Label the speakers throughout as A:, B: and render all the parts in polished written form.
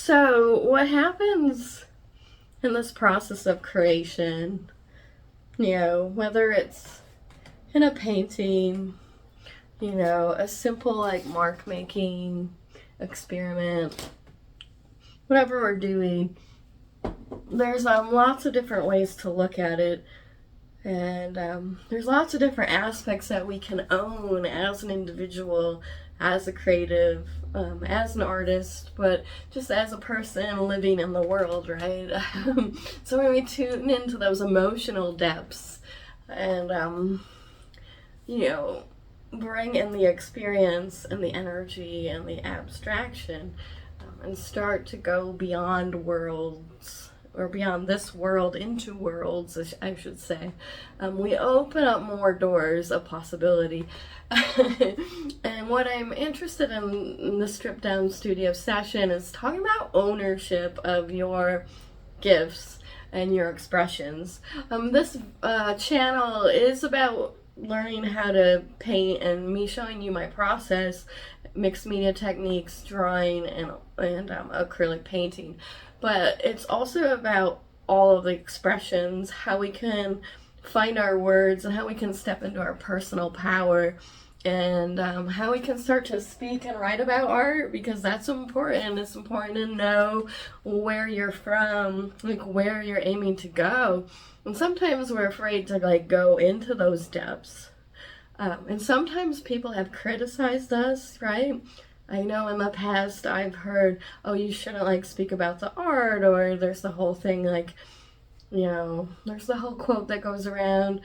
A: So what happens in this process of creation, whether it's in a painting, a simple like mark making experiment, whatever we're doing, there's lots of different ways to look at it. And there's lots of different aspects that we can own as an individual, as a creative, as an artist, but just as a person living in the world, right? So when we tune into those emotional depths and, bring in the experience and the energy and the abstraction, and start to go beyond worlds, or beyond this world into worlds, I should say, we open up more doors of possibility. And what I'm interested in the stripped down studio session is talking about ownership of your gifts and your expressions. This channel is about learning how to paint and me showing you my process, mixed media techniques, drawing, and acrylic painting. But it's also about all of the expressions, how we can find our words and how we can step into our personal power, and how we can start to speak and write about art, because that's important. It's important to know where you're from, like where you're aiming to go. And sometimes we're afraid to like go into those depths. And sometimes people have criticized us, right? I know in the past I've heard, oh, you shouldn't like speak about the art, or there's the whole thing like, there's the whole quote that goes around,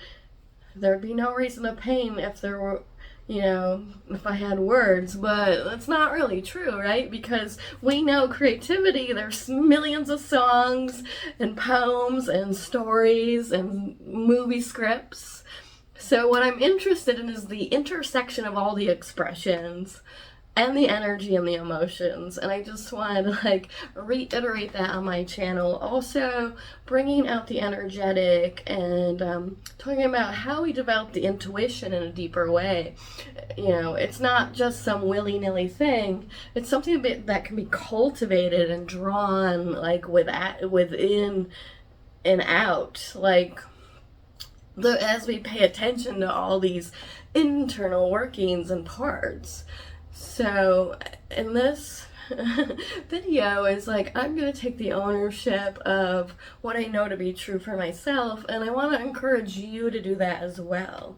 A: there'd be no reason to paint if there were, if I had words. But that's not really true, right? Because we know creativity, there's millions of songs and poems and stories and movie scripts. So what I'm interested in is the intersection of all the expressions and the energy and the emotions, and I just wanted to like reiterate that on my channel. Also bringing out the energetic and talking about how we develop the intuition in a deeper way. It's not just some willy-nilly thing. It's something that can be cultivated and drawn like within and out, like as we pay attention to all these internal workings and parts. So in this video is like, I'm going to take the ownership of what I know to be true for myself, and I want to encourage you to do that as well.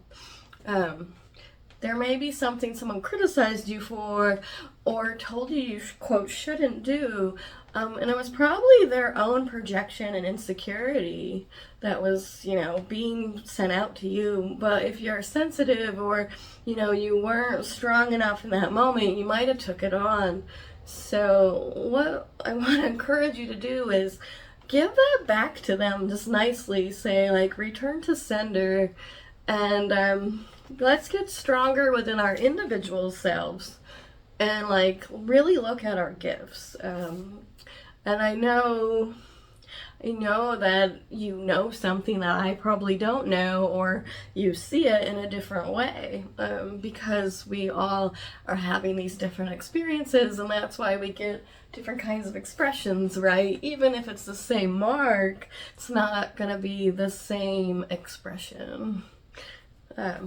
A: There may be something someone criticized you for or told you quote, shouldn't do, and it was probably their own projection and insecurity that was, being sent out to you. But if you're sensitive, or, you weren't strong enough in that moment, you might have took it on. So what I want to encourage you to do is give that back to them just nicely. Say, like, return to sender, and let's get stronger within our individual selves and like really look at our gifts. And I know that you know something that I probably don't know, or you see it in a different way, because we all are having these different experiences, and that's why we get different kinds of expressions, right? Even if it's the same mark, it's not gonna be the same expression.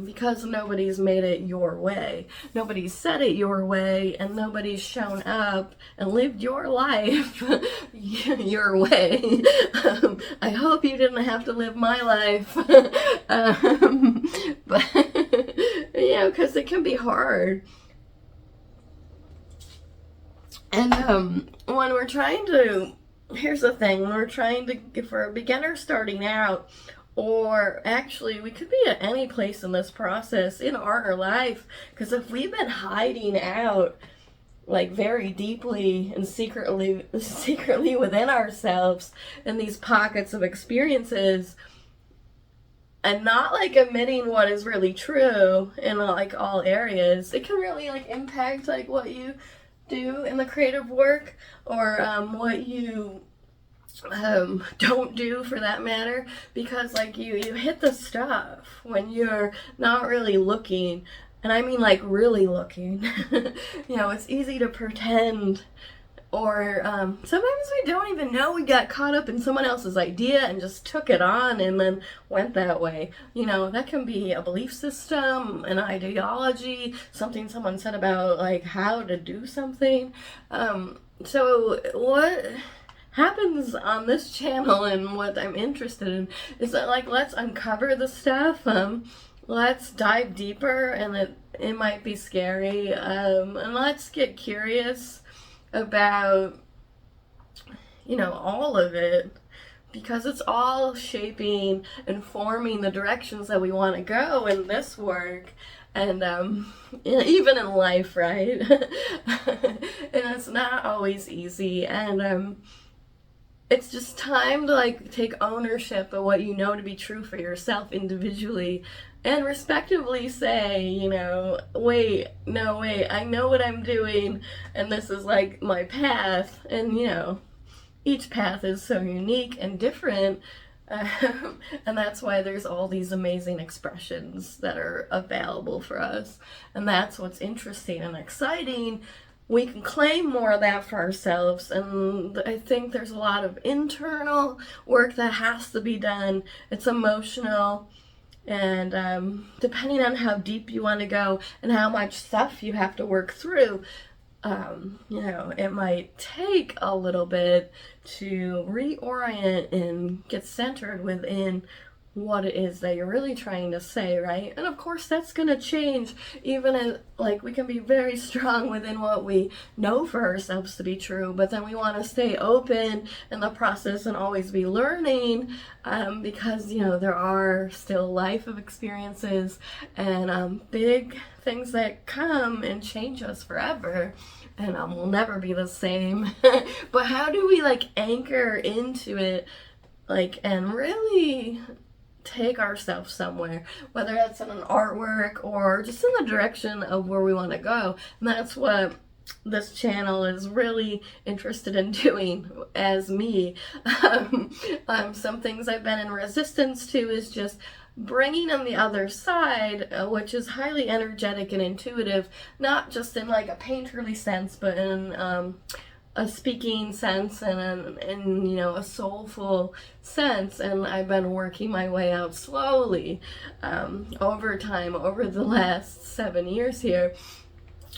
A: Because nobody's made it your way, nobody's said it your way, and nobody's shown up and lived your life your way. I hope you didn't have to live my life, but because it can be hard. And when we're trying to, here's the thing, when we're trying to, if we're a beginner starting out, or actually we could be at any place in this process in art or life, because if we've been hiding out like very deeply and secretly within ourselves in these pockets of experiences, and not like admitting what is really true in like all areas, it can really like impact like what you do in the creative work, or what you don't do for that matter, because like you hit the stuff when you're not really looking, and I mean like really looking. It's easy to pretend or sometimes we don't even know we got caught up in someone else's idea and just took it on and then went that way. You know, that can be a belief system, an ideology, something someone said about like how to do something. So what happens on this channel and what I'm interested in is that, like, let's uncover the stuff, let's dive deeper, and it might be scary, and let's get curious about, you know, all of it, because it's all shaping and forming the directions that we want to go in this work, and even in life, right? And it's not always easy, and it's just time to like take ownership of what you know to be true for yourself individually, and respectively say, you know, wait, I know what I'm doing, and this is like my path, and you know, each path is so unique and different, and that's why there's all these amazing expressions that are available for us, and that's what's interesting and exciting. We can claim more of that for ourselves, and I think there's a lot of internal work that has to be done. It's emotional, and depending on how deep you want to go and how much stuff you have to work through, you know, it might take a little bit to reorient and get centered within what it is that you're really trying to say, right? And of course that's going to change, even as like we can be very strong within what we know for ourselves to be true, but then we want to stay open in the process and always be learning, because you know there are still life of experiences and big things that come and change us forever, and we'll never be the same. But how do we like anchor into it, like, and really take ourselves somewhere, whether that's in an artwork or just in the direction of where we want to go? And that's what this channel is really interested in doing as me. Some things I've been in resistance to is just bringing on the other side, which is highly energetic and intuitive, not just in like a painterly sense, but in a speaking sense and you know, a soulful sense. And I've been working my way out slowly over time, over the last 7 years here.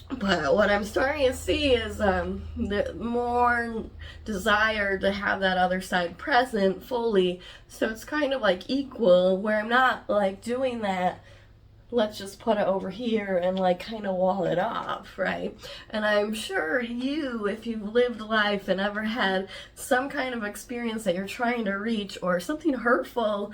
A: But what I'm starting to see is the more desire to have that other side present fully. So it's kind of like equal, where I'm not like doing that, let's just put it over here and like kind of wall it off, right? And I'm sure you, if you've lived life and ever had some kind of experience that you're trying to reach, or something hurtful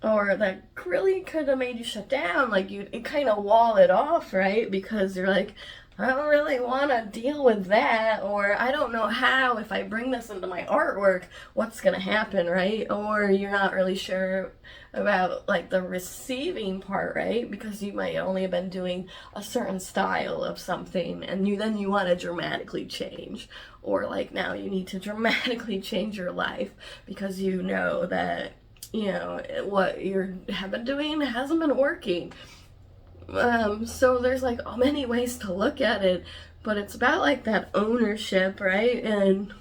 A: or that really could have made you shut down, like you kind of wall it off, right? Because you're like, I don't really want to deal with that, or I don't know how, if I bring this into my artwork, what's going to happen, right? Or you're not really sure about like the receiving part, right? Because you might only have been doing a certain style of something, and then you want to dramatically change, or like now you need to dramatically change your life because you know that, you know, what you have been doing hasn't been working. So there's like many ways to look at it, but it's about like that ownership, right? And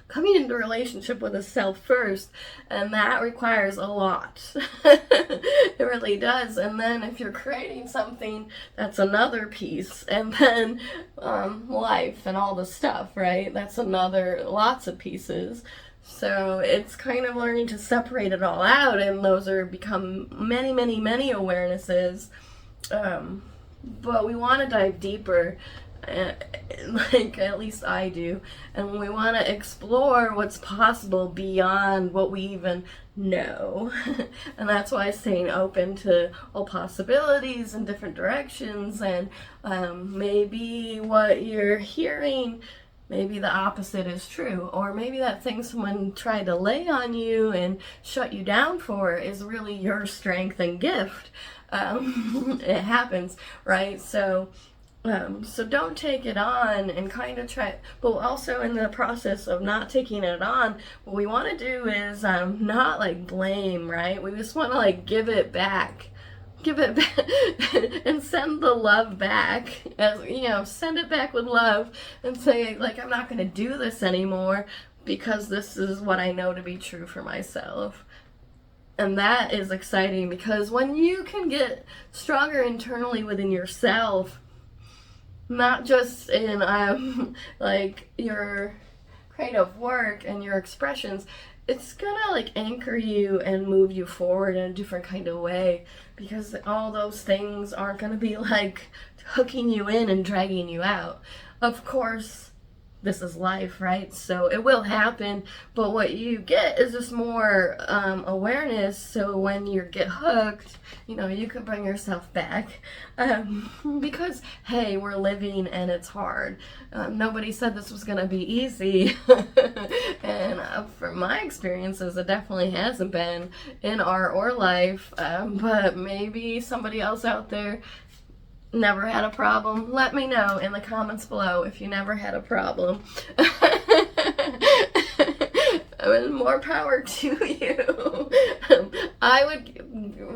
A: coming into a relationship with a self first, and that requires a lot. It really does. And then if you're creating something, that's another piece. And then life and all the stuff, right? That's another, lots of pieces. So it's kind of learning to separate it all out, and those are become many, many, many awarenesses. But we want to dive deeper, like at least I do, and we want to explore what's possible beyond what we even know. And that's why staying open to all possibilities and different directions, and maybe what you're hearing, maybe the opposite is true, or maybe that thing someone tried to lay on you and shut you down for is really your strength and gift. It happens, right? So don't take it on, and kind of try, but also in the process of not taking it on, what we want to do is not like blame, right? We just want to like give it back give it back and send the love back, as send it back with love and say, like, I'm not going to do this anymore because this is what I know to be true for myself. And that is exciting, because when you can get stronger internally within yourself, not just in like your creative work and your expressions, it's gonna like anchor you and move you forward in a different kind of way, because all those things aren't gonna be like hooking you in and dragging you out. Of course, this is life, right? So it will happen, but what you get is just more awareness, so when you get hooked, you can bring yourself back, because hey, we're living and it's hard. Nobody said this was gonna be easy, and from my experiences, it definitely hasn't been in art or life, but maybe somebody else out there never had a problem. Let me know in the comments below if you never had a problem. More power to you. I would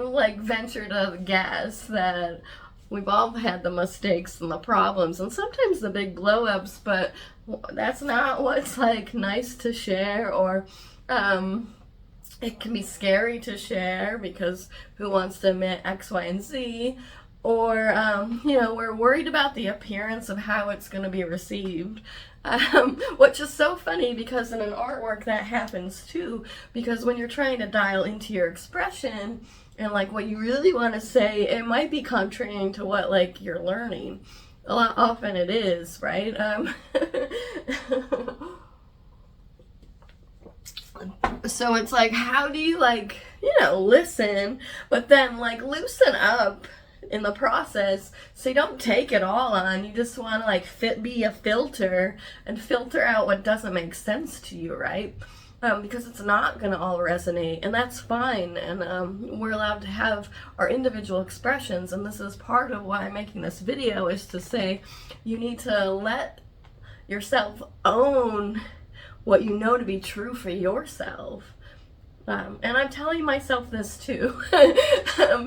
A: like venture to guess that we've all had the mistakes and the problems and sometimes the big blow-ups, but that's not what's like nice to share, or it can be scary to share because who wants to admit X, Y, and Z? Or, we're worried about the appearance of how it's going to be received, which is so funny, because in an artwork that happens too, because when you're trying to dial into your expression and like what you really want to say, it might be contrary to what like you're learning. A lot often it is, right? So it's like, how do you like, listen, but then like loosen up in the process, so you don't take it all on. You just want to like be a filter and filter out what doesn't make sense to you, right? Because it's not going to all resonate, and that's fine, and we're allowed to have our individual expressions, and this is part of why I'm making this video, is to say you need to let yourself own what you know to be true for yourself. And I'm telling myself this too,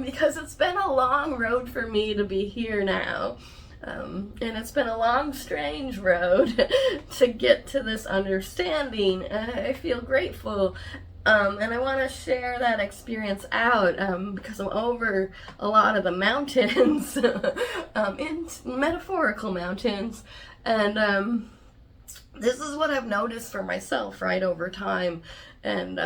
A: because it's been a long road for me to be here now. And it's been a long, strange road to get to this understanding. I feel grateful. And I want to share that experience out, because I'm over a lot of the mountains, in metaphorical mountains. And this is what I've noticed for myself, right, over time. And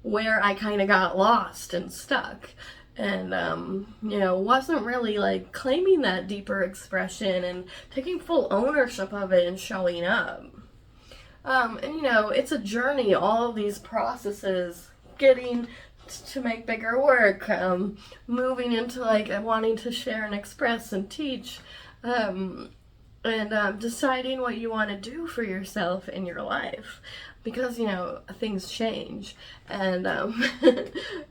A: where I kind of got lost and stuck, and wasn't really like claiming that deeper expression and taking full ownership of it and showing up. And it's a journey, all of these processes, getting to make bigger work, moving into like wanting to share and express and teach, and deciding what you want to do for yourself in your life, because things change, and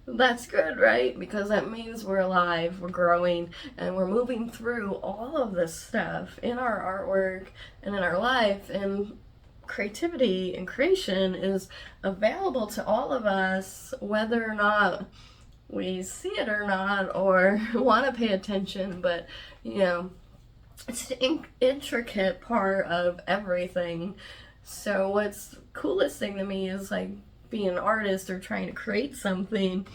A: that's good, right? Because that means we're alive, we're growing, and we're moving through all of this stuff in our artwork and in our life. And creativity and creation is available to all of us, whether or not we see it or not, or want to pay attention. But it's an intricate part of everything. So what's coolest thing to me is like being an artist or trying to create something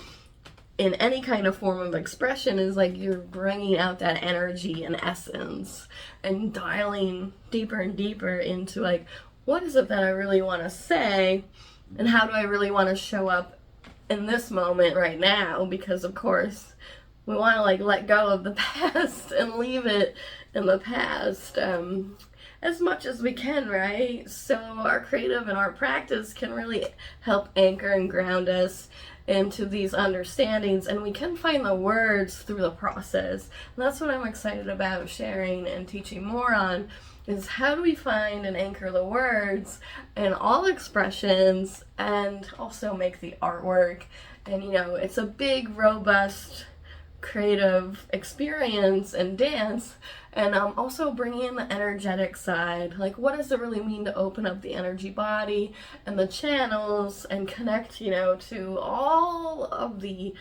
A: in any kind of form of expression is like you're bringing out that energy and essence and dialing deeper and deeper into like, what is it that I really want to say, and how do I really want to show up in this moment right now? Because of course we want to like let go of the past and leave it in the past, as much as we can, right? So our creative and art practice can really help anchor and ground us into these understandings, and we can find the words through the process. And that's what I'm excited about sharing and teaching more on, is how do we find and anchor the words in all expressions and also make the artwork. And it's a big, robust, creative experience and dance, and also bringing in the energetic side, like what does it really mean to open up the energy body and the channels and connect to all of the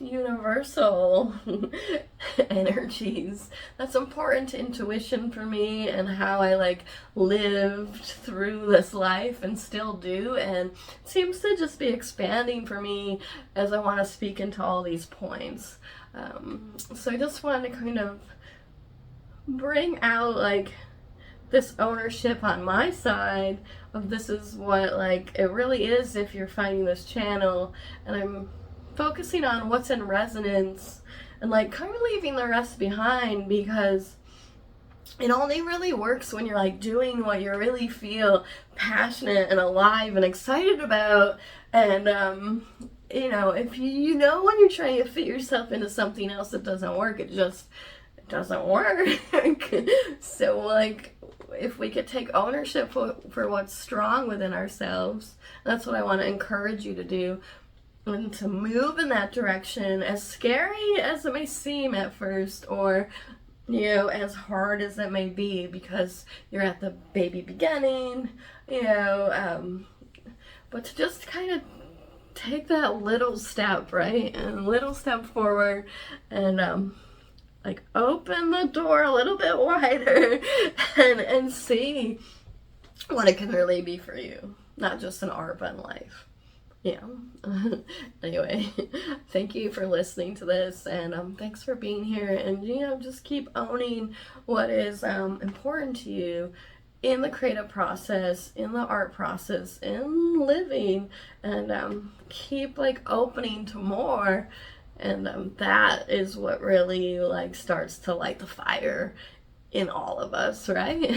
A: universal energies. That's important to intuition for me and how I like lived through this life and still do, and it seems to just be expanding for me as I want to speak into all these points. So I just wanted to kind of bring out like this ownership on my side of this is what like it really is if you're finding this channel, and I'm focusing on what's in resonance and like kind of leaving the rest behind, because it only really works when you're like doing what you really feel passionate and alive and excited about. And you know, if you know when you're trying to fit yourself into something else that doesn't work, it doesn't work. So like if we could take ownership for what's strong within ourselves, that's what I want to encourage you to do, and to move in that direction, as scary as it may seem at first, or you know, as hard as it may be, because you're at the baby beginning, you know, but to just kind of take that little step, right, and a little step forward, and like open the door a little bit wider and see what it can really be for you, not just in art but in life. Yeah. Anyway, thank you for listening to this, and thanks for being here, and you know, just keep owning what is important to you in the creative process, in the art process, in living, and keep like opening to more, and that is what really like starts to light the fire in all of us, right?